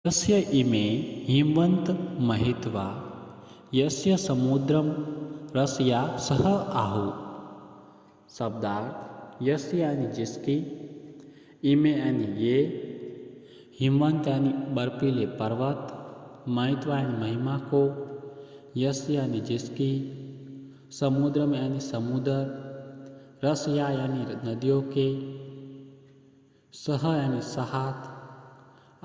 यस्य इमे हिमवन्त महित्वा यस्य समुद्रम रसया सह आहु। शब्दार्थ यस्य यानी जिसकी, इमे यानी ये, हिमवंत यानी बर्फीले पर्वत, महित्वा यानी महिमा को, यस्य यानी जिसकी, समुद्र में यानी समुद्र, रसया यानी नदियों के, सह यानी साथ,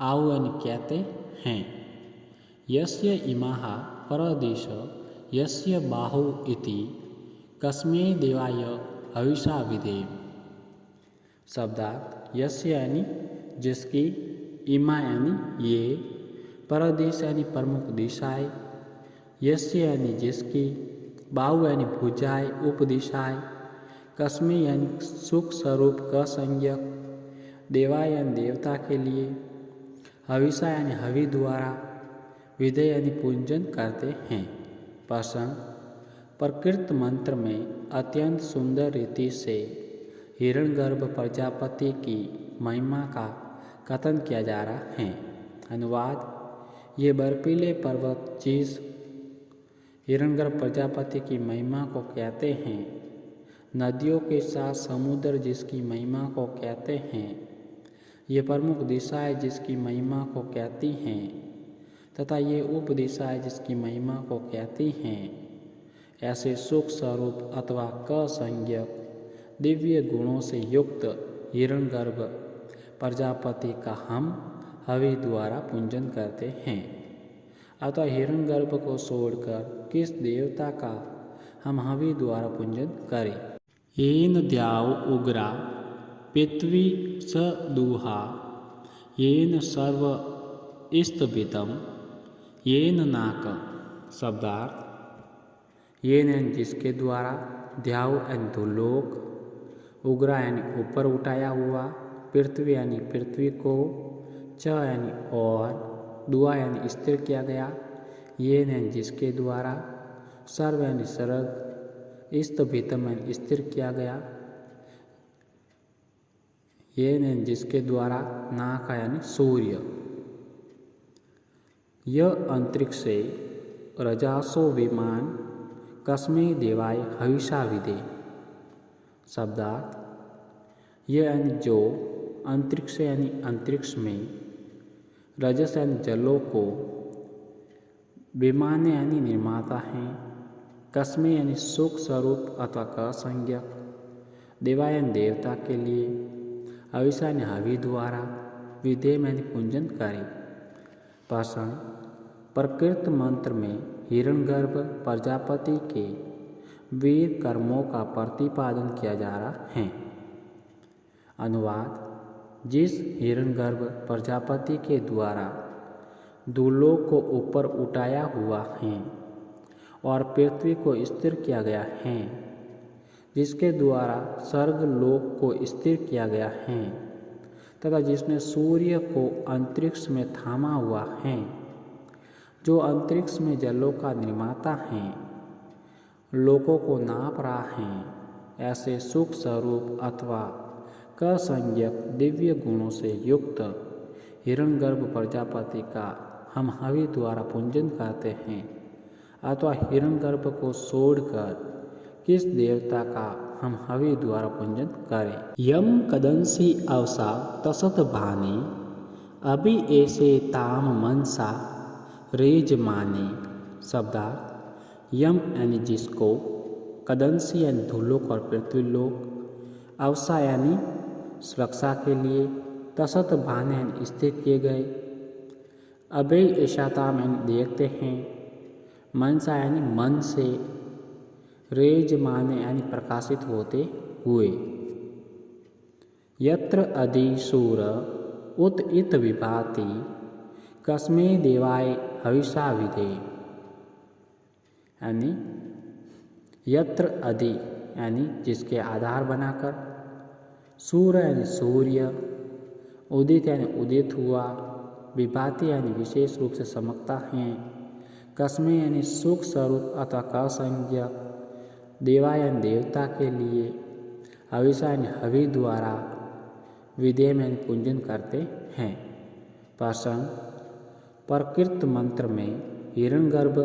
आउ यानी कहते हैं। यस्य इमाः परदेश यस्य बाहु इति कस्मै देवाय हविषा विधेम। शब्दार्थ यस्य यानी जिसकी, इमा यानी ये, परदेश यानी प्रमुख दिशाएं, यस्य यानी जिसकी, बाहु यानी भुजाएं उपदिशाएं, कस्मै यानी सुख स्वरूप कसंज्ञक, देवाय यानी देवता के लिए, हविषा यानी हवि द्वारा, विधेय यानी पूजन करते हैं। प्रसंग प्रकृत मंत्र में अत्यंत सुंदर रीति से हिरण्यगर्भ प्रजापति की महिमा का कथन किया जा रहा है। अनुवाद ये बर्फीले पर्वत जिस हिरण्यगर्भ प्रजापति की महिमा को कहते हैं, नदियों के साथ समुद्र जिसकी महिमा को कहते हैं, ये प्रमुख दिशाएं जिसकी महिमा को कहती हैं तथा ये उपदिशाएं जिसकी महिमा को कहती हैं, ऐसे सुख स्वरूप अथवा कसंज्ञक दिव्य गुणों से युक्त हिरण्यगर्भ प्रजापति का हम हवि द्वारा पूजन करते हैं। अतः हिरण्यगर्भ को छोड़कर किस देवता का हम हवि द्वारा पूजन करें। येन द्याव उग्रा पृथ्वी स दुहा, येन सर्व स्तभितम येन नाक। शब्दार्थ येन जिसके द्वारा, द्याव यानी धुलोक, उग्रा यानी ऊपर उठाया हुआ, पृथ्वी यानी पृथ्वी को, च यानी और, दुआ यानी स्थिर किया गया, येन यानी जिसके द्वारा, सर्व यानी सर्ग, स्तभितम यानी स्थिर किया गया, येन जिसके द्वारा, नाक यानी सूर्य। यह अंतरिक्ष से रजासो विमान कस्मै देवाय हविषा विधे। शब्दार्थ यह यानी जो अंतरिक्ष यानी अंतरिक्ष में, रजस यानी जलों को, विमान यानी निर्माता हैं, कस्मै यानी सुख स्वरूप अथवा कसंज्ञक, देवाय यानी देवता के लिए, हविषा यानी हवि द्वारा, विधेय यानी पूजन करें। प्रसंग प्रकृत मंत्र में हिरण्यगर्भ प्रजापति के वीर कर्मों का प्रतिपादन किया जा रहा है। अनुवाद जिस हिरण्यगर्भ प्रजापति के द्वारा दुलोक को ऊपर उठाया हुआ है और पृथ्वी को स्थिर किया गया है, जिसके द्वारा स्वर्ग लोक को स्थिर किया गया है तथा जिसने सूर्य को अंतरिक्ष में थामा हुआ है, जो अंतरिक्ष में जलों का निर्माता है, लोकों को नाप रहा है, ऐसे सुख स्वरूप अथवा कसंज्ञक दिव्य गुणों से युक्त हिरण्यगर्भ प्रजापति का हम हवि द्वारा पूजन करते हैं। अथवा हिरण्यगर्भ को छोड़कर किस देवता का हम हवि द्वारा पूजन करें। यम कदंसी अवसा तसत भाने अभि ऐसे ताम मनसा रेज माने। शब्दार्थ यम यानी जिसको, कदंसी यानी धूलोक और पृथ्वीलोक, अवसा यानी सुरक्षा के लिए, तसत भाने यानी स्थिर किए गए, अभय ऐशाताम यानी देखते हैं, मनसा यानी मन से, रेज माने यानी प्रकाशित होते हुए। यत्र अधि सूर उत इत विभाति कस्मै देवाय हविषा विधे। यानी यत्र अधि यानी जिसके आधार बनाकर, सूर्य यानी सूर्य, उदित यानी उदित हुआ, विभाति यानी विशेष रूप से चमकता है, कस्मै यानी सुख स्वरूप अथवा कसंज्ञक, देवा यानी देवता के लिए, हविषा यानी हवि द्वारा, विधेय यानी पूजन करते हैं। प्रसंग प्रकृत मंत्र में हिरण्यगर्भ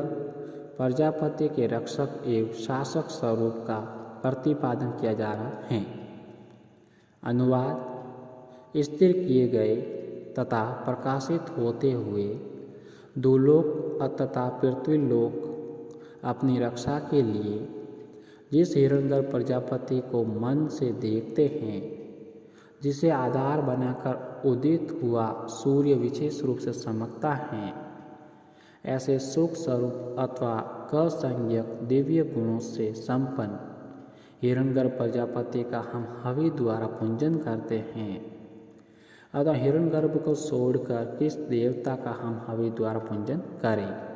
प्रजापति के रक्षक एवं शासक स्वरूप का प्रतिपादन किया जा रहा है। अनुवाद स्थिर किए गए तथा प्रकाशित होते हुए दुलोक तथा पृथ्वीलोक अपनी रक्षा के लिए जिस हिरण्यगर्भ प्रजापति को मन से देखते हैं, जिसे आधार बनाकर उदित हुआ सूर्य विशेष रूप से चमकता है, ऐसे सुख स्वरूप अथवा असंज्ञक दिव्य गुणों से संपन्न हिरण्यगर्भ प्रजापति का हम हवि द्वारा पूजन करते हैं। अतः हिरण्यगर्भ को छोड़कर किस देवता का हम हवि द्वारा पूजन करें।